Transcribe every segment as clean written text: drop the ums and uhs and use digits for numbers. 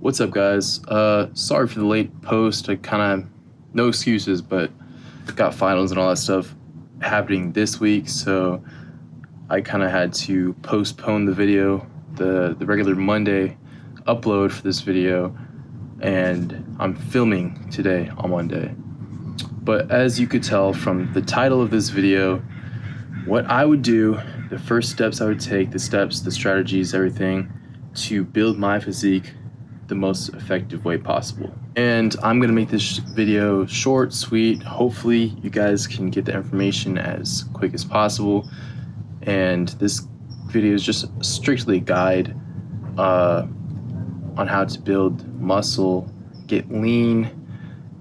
What's up, guys? Sorry for the late post. No excuses, but got finals and all that stuff happening this week, so I kind of had to postpone the video, the regular Monday upload for this video, and I'm filming today on Monday. But as you could tell from the title of this video, what I would do, the first steps I would take, the steps, the strategies, everything to build my physique the most effective way possible. And I'm gonna make this video short, sweet. Hopefully you guys can get the information as quick as possible. And this video is just strictly a guide on how to build muscle, get lean,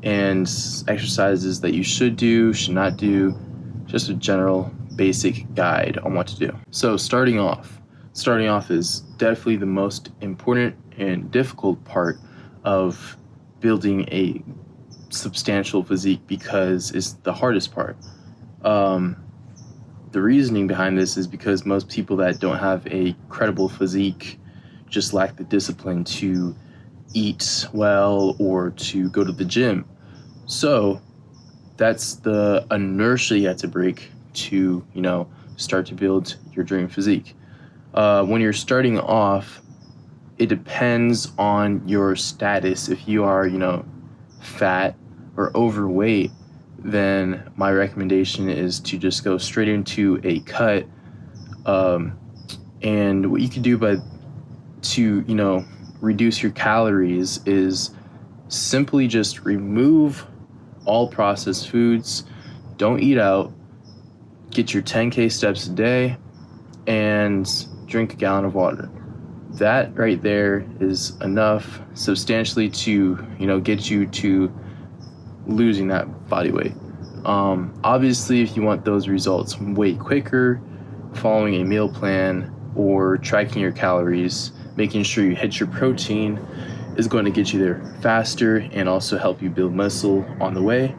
and exercises that you should do, should not do, just a general basic guide on what to do. So starting off is definitely the most important and difficult part of building a substantial physique because it's the hardest part. The reasoning behind this is because most people that don't have a credible physique just lack the discipline to eat well or to go to the gym. So that's the inertia you have to break to, start to build your dream physique. When you're starting off, it depends on your status. If you are, fat or overweight, then my recommendation is to just go straight into a cut. And what you can do to reduce your calories is simply just remove all processed foods, don't eat out, get your 10K steps a day, and drink a gallon of water. That right there is enough substantially to, get you to losing that body weight. Obviously, if you want those results way quicker, following a meal plan or tracking your calories, making sure you hit your protein is going to get you there faster and also help you build muscle on the way.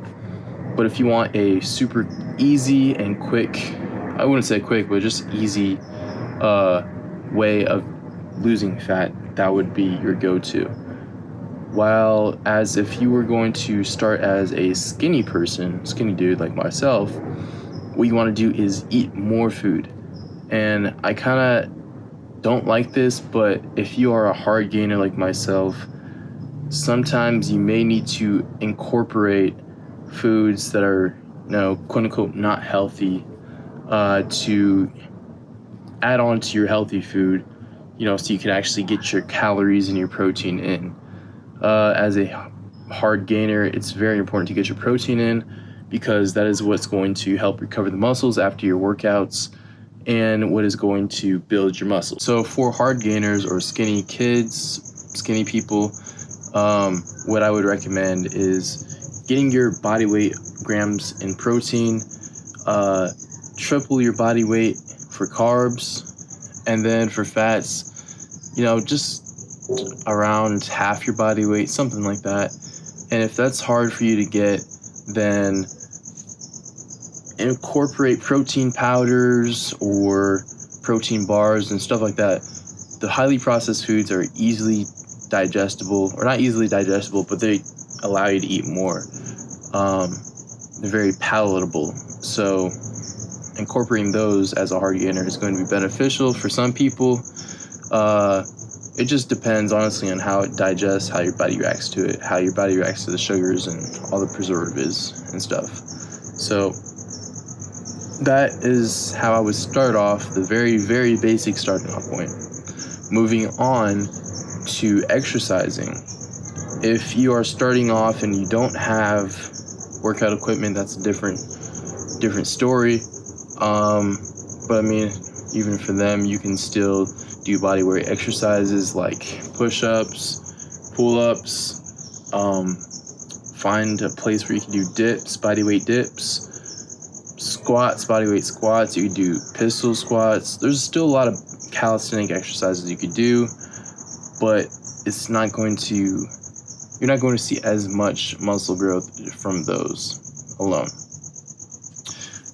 But if you want a super easy and quick, I wouldn't say quick, but just easy way of losing fat, that would be your go-to. While as if you were going to start as a skinny dude like myself, what you want to do is eat more food. And I kind of don't like this, but if you are a hard gainer like myself, sometimes you may need to incorporate foods that are, quote unquote, not healthy to add on to your healthy food, so you can actually get your calories and your protein in. As a hard gainer, it's very important to get your protein in because that is what's going to help recover the muscles after your workouts and what is going to build your muscles. So for hard gainers or skinny kids, skinny people, what I would recommend is getting your body weight grams in protein, triple your body weight for carbs, and then for fats, just around half your body weight, something like that. And if that's hard for you to get, then incorporate protein powders or protein bars and stuff like that. The highly processed foods are easily digestible, or not easily digestible, but they allow you to eat more. They're very palatable. So incorporating those as a hard gainer is going to be beneficial for some people. It just depends, honestly, on how it digests, how your body reacts to it, how your body reacts to the sugars and all the preservatives and stuff. So that is how I would start off, the very, very basic starting off point. Moving on to exercising. If you are starting off and you don't have workout equipment, that's a different story. But I mean, even for them, you can still do body weight exercises like push-ups, pull-ups, find a place where you can do dips, body weight dips, squats, body weight squats. You can do pistol squats. There's still a lot of calisthenic exercises you could do, but you're not going to see as much muscle growth from those alone.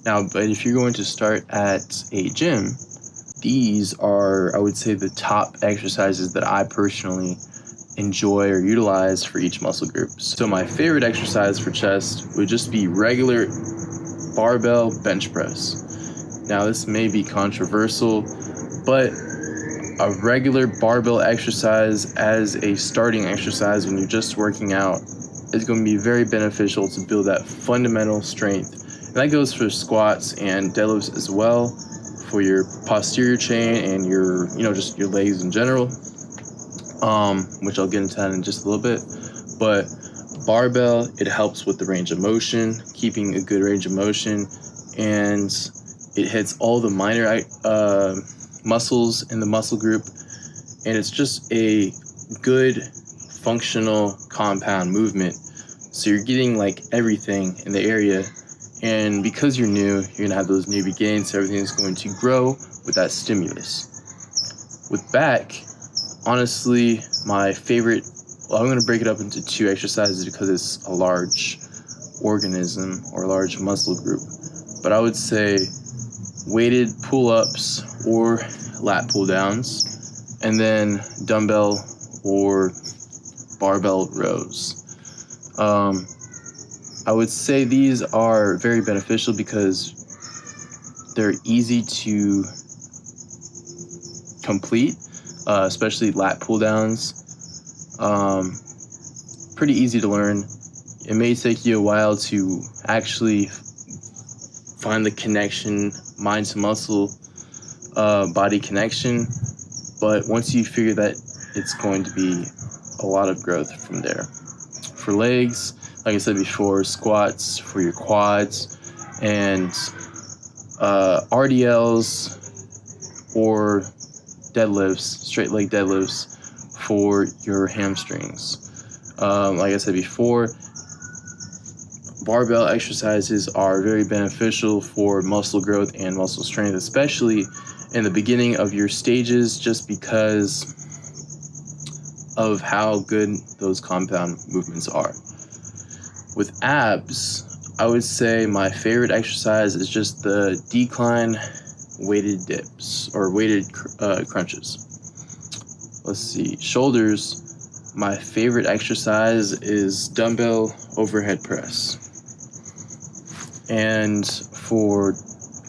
Now, but if you're going to start at a gym, these are, I would say, the top exercises that I personally enjoy or utilize for each muscle group. So my favorite exercise for chest would just be regular barbell bench press. Now this may be controversial, but a regular barbell exercise as a starting exercise when you're just working out is going to be very beneficial to build that fundamental strength. And that goes for squats and deadlifts as well, for your posterior chain and your, just your legs in general, which I'll get into that in just a little bit. But barbell, it helps with the range of motion, keeping a good range of motion, and it hits all the minor muscles in the muscle group, and it's just a good functional compound movement. So you're getting like everything in the area, and because you're new, you're gonna have those newbie gains, so everything's going to grow with that stimulus. With back, honestly, my favorite, I'm gonna break it up into two exercises because it's a large organism or a large muscle group, but I would say weighted pull-ups or lat pull-downs, and then dumbbell or barbell rows. I would say these are very beneficial because they're easy to complete, especially lat pull-downs. Pretty easy to learn. It may take you a while to actually find the connection, mind to muscle, body connection, but once you figure that, it's going to be a lot of growth from there. For legs, like I said before, squats for your quads, and RDLs or deadlifts, straight leg deadlifts for your hamstrings. Like I said before, barbell exercises are very beneficial for muscle growth and muscle strength, especially in the beginning of your stages, just because of how good those compound movements are. With abs, I would say my favorite exercise is just the decline weighted dips or weighted crunches. Let's see, shoulders, my favorite exercise is dumbbell overhead press. And for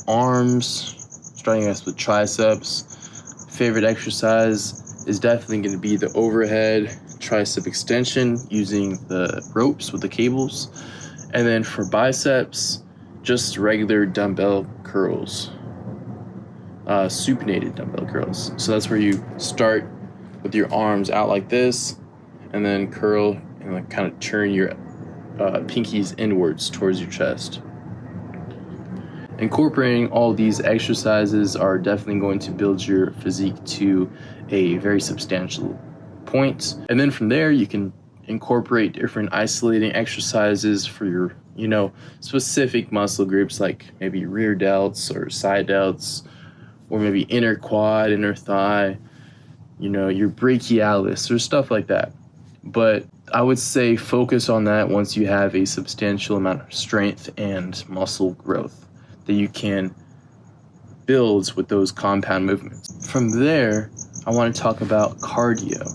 arms, starting us with triceps, favorite exercise is definitely going to be the overhead tricep extension using the ropes with the cables. And then for biceps, just regular dumbbell curls, supinated dumbbell curls. So that's where you start with your arms out like this, and then curl and like kind of turn your pinkies inwards towards your chest. Incorporating all these exercises are definitely going to build your physique to a very substantial point. And then from there, you can incorporate different isolating exercises for your, specific muscle groups, like maybe rear delts or side delts, or maybe inner quad, inner thigh, your brachialis or stuff like that. But I would say focus on that once you have a substantial amount of strength and muscle growth that you can build with those compound movements. From there, I want to talk about cardio.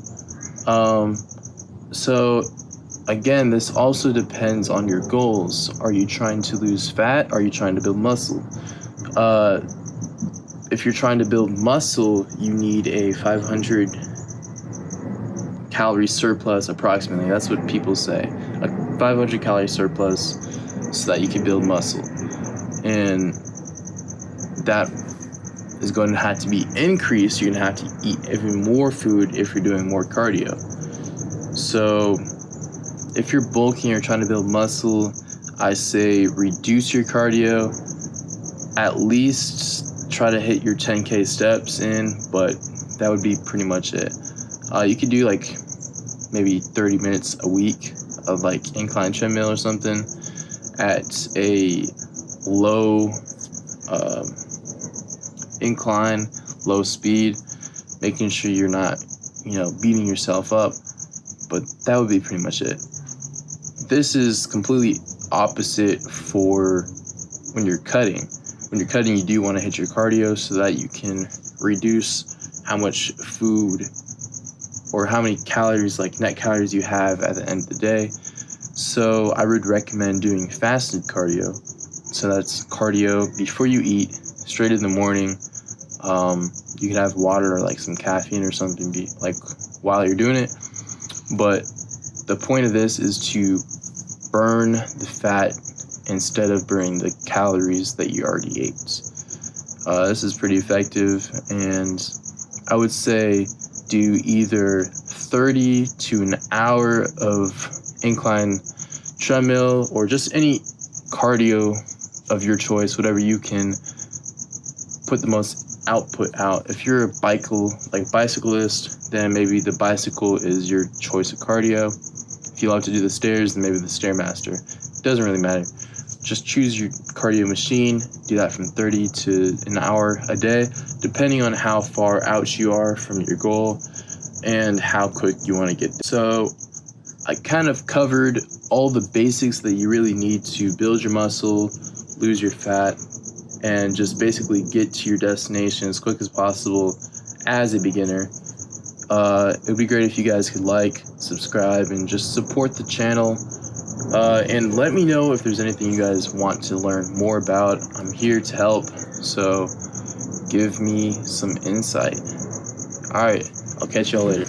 So again, this also depends on your goals. Are you trying to lose fat? Are you trying to build muscle? If you're trying to build muscle, you need a 500 calorie surplus approximately. That's what people say. A 500 calorie surplus so that you can build muscle. And that is going to have to be increased. You're going to have to eat even more food if you're doing more cardio. So if you're bulking or trying to build muscle, I say reduce your cardio. At least try to hit your 10K steps in, but that would be pretty much it. You could do like maybe 30 minutes a week of like incline treadmill or something at a low incline, low speed, making sure you're not, beating yourself up. But that would be pretty much it. This is completely opposite for when you're cutting. When you're cutting, you do want to hit your cardio so that you can reduce how much food or how many calories, like net calories, you have at the end of the day. So I would recommend doing fasted cardio. So that's cardio before you eat, straight in the morning. You can have water or like some caffeine or something like while you're doing it. But the point of this is to burn the fat instead of burning the calories that you already ate. This is pretty effective, and I would say do either 30 to an hour of incline treadmill or just any cardio of your choice, whatever you can put the most output out. If you're a bicyclist, then maybe the bicycle is your choice of cardio. If you love to do the stairs, then maybe the Stairmaster. It doesn't really matter. Just choose your cardio machine. Do that from 30 to an hour a day, depending on how far out you are from your goal and how quick you want to get there. So I kind of covered all the basics that you really need to build your muscle, lose your fat, and just basically get to your destination as quick as possible as a beginner. It would be great if you guys could like, subscribe, and just support the channel. And let me know if there's anything you guys want to learn more about. I'm here to help, so give me some insight. Alright, I'll catch y'all later.